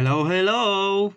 Hello!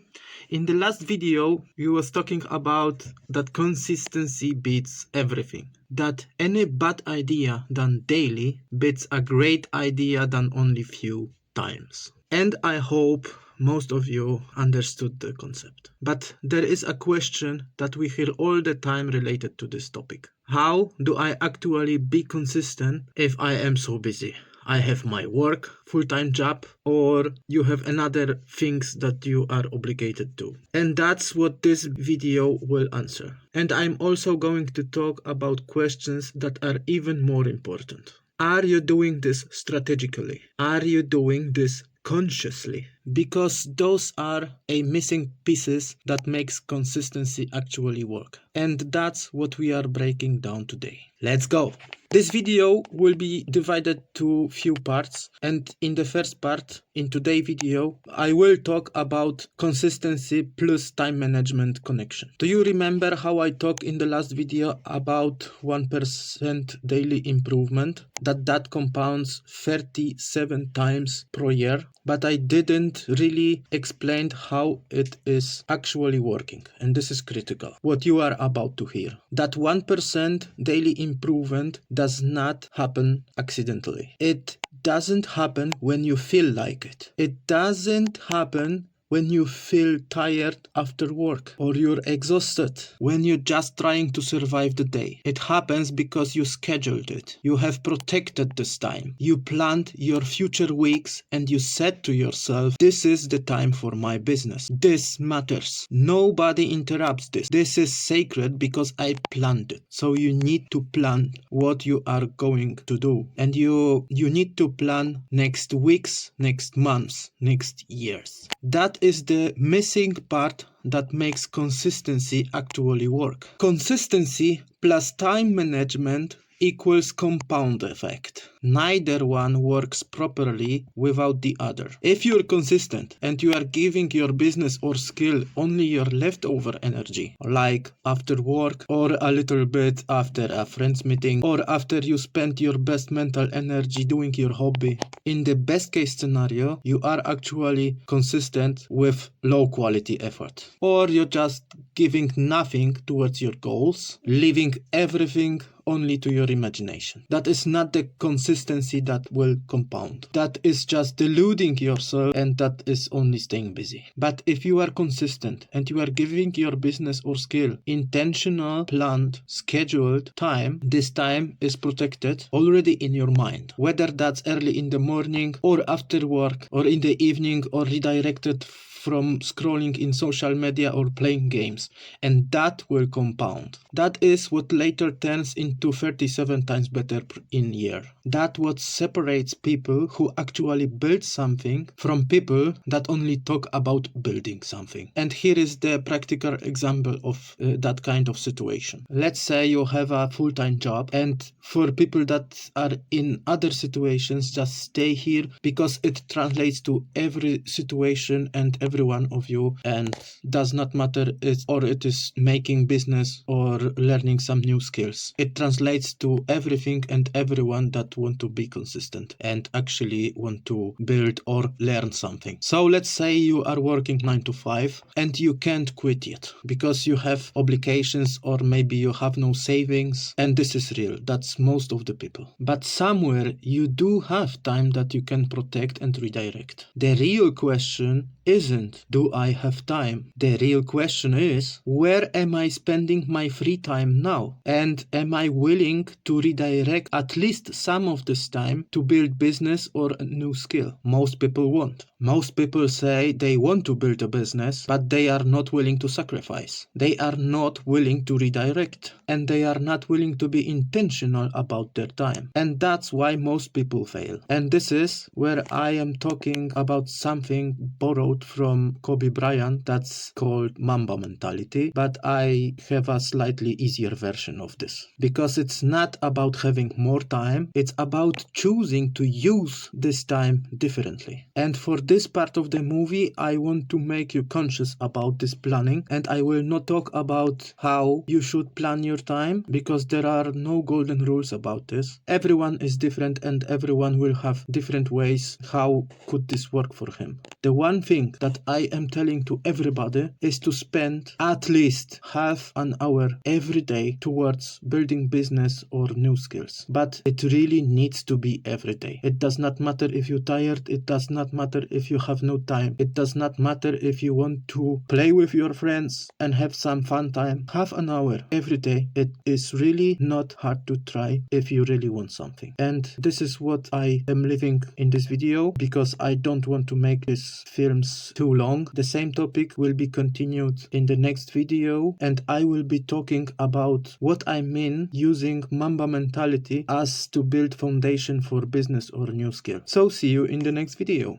In the last video, you was talking about that consistency beats everything. That any bad idea done daily beats a great idea done only few times. And I hope most of you understood the concept. But there is a question that we hear all the time related to this topic. How do I actually be consistent if I am so busy? I have my work, full-time job, or you have another things that you are obligated to. And that's what this video will answer. And I'm also going to talk about questions that are even more important. Are you doing this strategically? Are you doing this consciously? Because those are a missing pieces that makes consistency actually work. And that's what we are breaking down today. Let's go! This video will be divided to few parts, and in the first part, in today's video, I will talk about consistency plus time management connection. Do you remember how I talked in the last video about 1% daily improvement? That compounds 37 times per year, but I didn't really explain how it is actually working, and this is critical. What you are about to hear. That 1% daily improvement does not happen accidentally. It doesn't happen when you feel like it. It doesn't happen when you feel tired after work or you're exhausted, when you're just trying to survive the day. It happens because you scheduled it. You have protected this time. You planned your future weeks and you said to yourself, this is the time for my business. This matters. Nobody interrupts this. This is sacred because I planned it. So you need to plan what you are going to do. And you need to plan next weeks, next months, next years. That is the missing part that makes consistency actually work. Consistency plus time management equals compound effect. Neither one works properly without the other. If you're consistent and you are giving your business or skill only your leftover energy, like after work or a little bit after a friend's meeting or after you spend your best mental energy doing your hobby, in the best case scenario, you are actually consistent with low quality effort. Or you're just giving nothing towards your goals, leaving everything only to your imagination. That is not the consistency that will compound. That is just deluding yourself, and that is only staying busy. But if you are consistent and you are giving your business or skill intentional, planned, scheduled time, this time is protected already in your mind. Whether that's early in the morning or after work or in the evening or redirected from scrolling in social media or playing games, and that will compound. That is what later turns into 37 times better in year. That's what separates people who actually build something from people that only talk about building something. And here is the practical example of that kind of situation. Let's say you have a full-time job, and for people that are in other situations, just stay here because it translates to every situation and every one of you, and does not matter it is making business or learning some new skills. It translates to everything and everyone that want to be consistent and actually want to build or learn something. So let's say you are working 9 to 5 and you can't quit yet because you have obligations or maybe you have no savings, and this is real. That's most of the people. But somewhere you do have time that you can protect and redirect. The real question isn't, do I have time? The real question is, where am I spending my free time now? And am I willing to redirect at least some of this time to build business or a new skill? Most people won't. Most people say they want to build a business, but they are not willing to sacrifice. They are not willing to redirect, and they are not willing to be intentional about their time. And that's why most people fail. And this is where I am talking about something borrowed from Kobe Bryant that's called Mamba mentality, but I have a slightly easier version of this. Because it's not about having more time, it's about choosing to use this time differently. And for this part of the movie, I want to make you conscious about this planning, and I will not talk about how you should plan your time because there are no golden rules about this. Everyone is different and everyone will have different ways how could this work for him. The one thing that what I am telling to everybody is to spend at least half an hour every day towards building business or new skills. But it really needs to be every day. It does not matter if you're tired. It does not matter if you have no time. It does not matter if you want to play with your friends and have some fun time. Half an hour every day. It is really not hard to try if you really want something. And this is what I am leaving in this video, because I don't want to make these films too long. The same topic will be continued in the next video, and I will be talking about what I mean using Mamba mentality as to build foundation for business or new skill. So see you in the next video.